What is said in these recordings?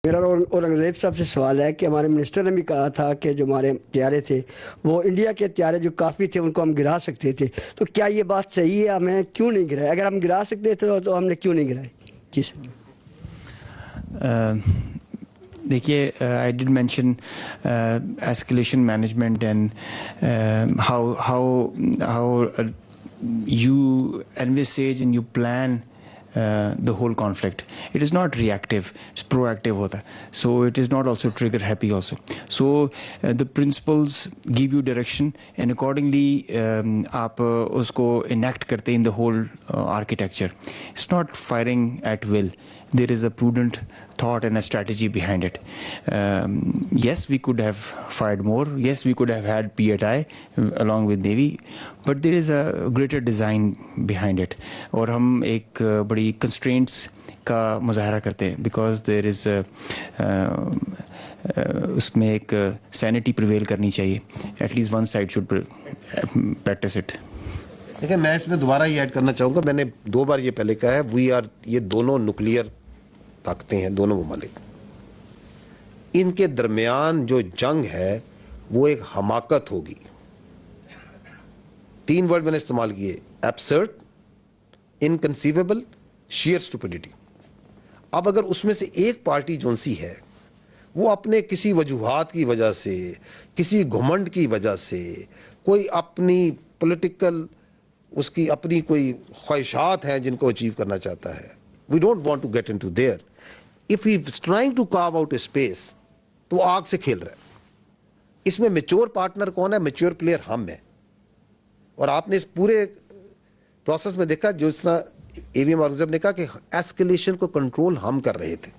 میرا اورنگزیب صاحب سے سوال ہے کہ ہمارے منسٹر نے بھی کہا تھا کہ جو ہمارے طیارے تھے وہ انڈیا کے طیارے جو کافی تھے ان کو ہم گرا سکتے تھے، تو کیا یہ بات صحیح ہے؟ ہمیں کیوں نہیں گرائے؟ اگر ہم گرا سکتے تھے تو ہم نے کیوں نہیں گرائے؟ جی سر. دیکھیے I did mention escalation management and how you envisage and you plan the whole conflict. It is not reactive, it's proactive hota hai. So it is not also trigger happy also. So the principles give you direction and accordingly aap usko enact karte in the whole architecture. It's not firing at will. There is a prudent thought and a strategy behind it. Yes, we could have fired more. Yes, we could have had PATI along with Navy, but there is a greater design behind it. اور ہم ایک بڑی constraints کا مظاہرہ کرتے ہیں because there is اس میں ایک sanity prevail کرنی چاہیے. At least one side should practice it. دیکھیں میں اس میں دوبارہ یہ ایڈ کرنا چاہوں گا، میں نے 2 بار یہ پہلے کہا ہے یہ دونوں نیوکلیئر طاقتیں ہیں، دونوں ممالک، ان کے درمیان جو جنگ ہے وہ ایک حماقت ہوگی. 3 ورڈ میں نے استعمال کیے: ایبسرڈ، انکنسیویبل، شیئر اسٹوپڈیٹی. اب اگر اس میں سے ایک پارٹی جون سی ہے وہ اپنے کسی وجوہات کی وجہ سے، کسی گھمنڈ کی وجہ سے، کوئی اپنی پولیٹیکل اس کی اپنی کوئی خواہشات ہیں جن کو اچیو کرنا چاہتا ہے، we don't want to get into there. If he is trying to carve out a space تو وہ آگ سے کھیل رہا ہے. اس میں میچور پارٹنر کون ہے؟ میچور پلیئر ہم ہیں. اور آپ نے اس پورے پروسیس میں دیکھا جو اس طرح اے وی ایم اورنگزیب نے کہا کہ ایسکیلیشن کو کنٹرول ہم کر رہے تھے.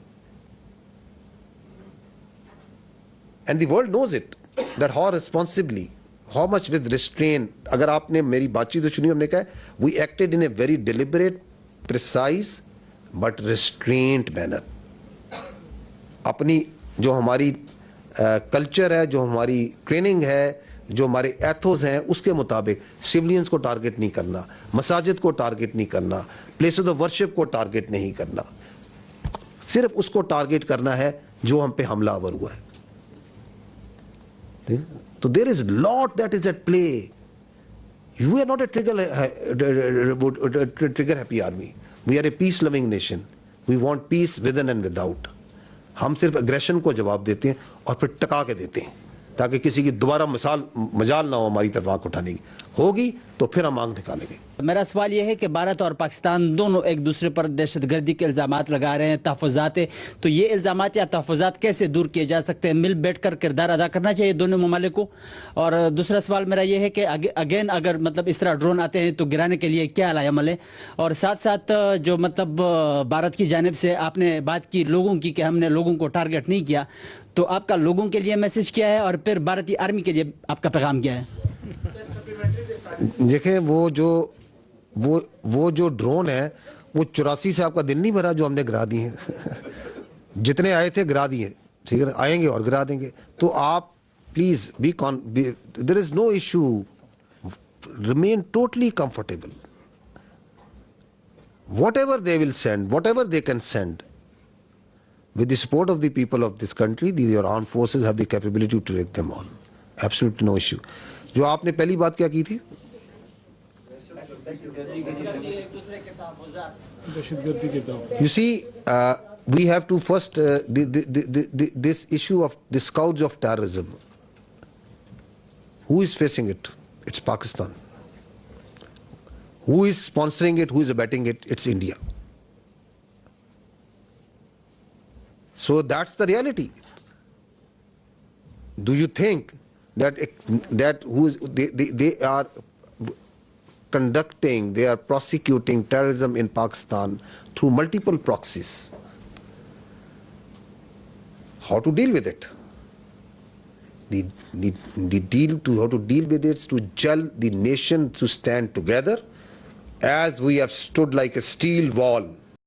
And the world knows it that how responsibly, how much with restrain. اگر آپ نے میری بات چیت سنی، ہم نے کہا we acted in a very deliberate, precise but restrained manner. اپنی جو ہماری کلچر ہے، جو ہماری ٹریننگ ہے، جو ہمارے ایتھوز ہیں، اس کے مطابق سولینز کو ٹارگٹ نہیں کرنا، مساجد کو ٹارگٹ نہیں کرنا، پلیسز آف ورشپ کو ٹارگٹ نہیں کرنا. صرف اس کو ٹارگٹ کرنا ہے جو ہم پہ حملہ آور ہوا ہے. تو there is lot that is at play. You are not a trigger happy army. We are a peace loving nation. We want peace within and without. ہم صرف اگریشن کو جواب دیتے ہیں اور پھر ٹکا کے دیتے ہیں تاکہ کسی کی دوبارہ مجال نہ ہو ہماری طرف آنکھ اٹھانے کی. ہوگی تو پھر ہم آنکھ نکالیں گے. میرا سوال یہ ہے کہ بھارت اور پاکستان دونوں ایک دوسرے پر دہشت گردی کے الزامات لگا رہے ہیں، تحفظات ہیں، تو یہ الزامات یا تحفظات کیسے دور کیے جا سکتے ہیں؟ مل بیٹھ کر کردار ادا کرنا چاہیے دونوں ممالک کو. اور دوسرا سوال میرا یہ ہے کہ اگین اگر مطلب اس طرح ڈرون آتے ہیں تو گرانے کے لیے کیا عمل ہے؟ اور ساتھ ساتھ جو مطلب بھارت کی جانب سے آپ نے بات کی لوگوں کی کہ ہم نے لوگوں کو ٹارگٹ نہیں کیا، تو آپ کا لوگوں کے لیے میسج کیا ہے اور پھر بھارتی آرمی کے لیے آپ کا پیغام کیا ہے؟ دیکھیں وہ جو ڈرون ہے وہ 84 سے آپ کا دل نہیں بھرا جو ہم نے گرا دی ہیں. جتنے آئے تھے گرا دیے، ٹھیک ہے، آئیں گے اور گرا دیں گے. تو آپ please there is no issue, remain totally comfortable. What ever they will send, what ever they can send with the support of the people of this country, your armed forces have the capability to take them on. Absolutely no issue. جو آپ نے پہلی بات کیا کی تھی؟ You see, we have to first this issue of the scourge of terrorism. Who is facing it? It's Pakistan. Who is sponsoring it? Who is abetting it? It's India. So that's the reality. Do you think that they are conducting, they are prosecuting terrorism in Pakistan through multiple proxies? How to deal with it? How to deal with it is to gel the nation to stand together as we have stood like a steel wall